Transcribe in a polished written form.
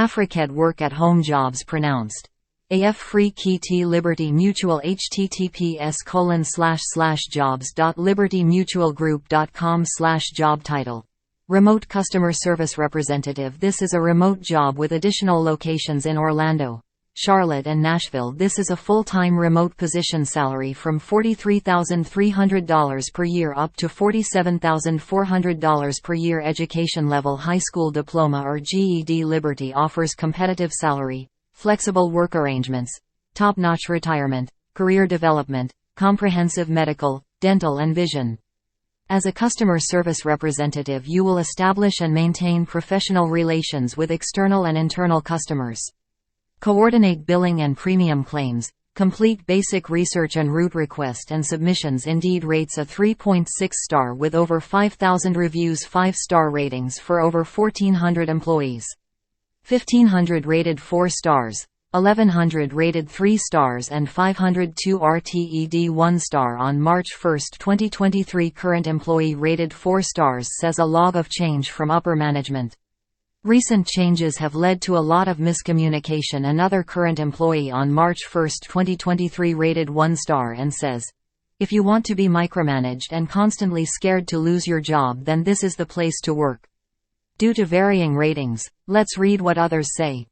Afrekete work at home jobs pronounced. Afrekete Liberty Mutual https://jobs.libertymutualgroup.com/job title. Remote Customer Service Representative. This is a remote job with additional locations in Orlando, Charlotte and Nashville. This is a full-time remote position. Salary from $43,300 per year up to $47,400 per year. Education level high school diploma or GED. Liberty offers competitive salary, flexible work arrangements, top-notch retirement, career development, comprehensive medical, dental and vision. As a customer service representative, you will establish and maintain professional relations with external and internal customers. Coordinate billing and premium claims, complete basic research and route request and submissions. Indeed rates a 3.6 star with over 5,000 reviews, 5-star ratings for over 1,400 employees. 1,500 rated 4 stars, 1,100 rated 3 stars and 502 rated 1 star on March 1, 2023. Current employee rated 4 stars, says a log of change from upper management. Recent changes have led to a lot of miscommunication. Another current employee on March 1, 2023 rated 1 star and says, "If you want to be micromanaged and constantly scared to lose your job, then this is the place to work." Due to varying ratings, let's read what others say.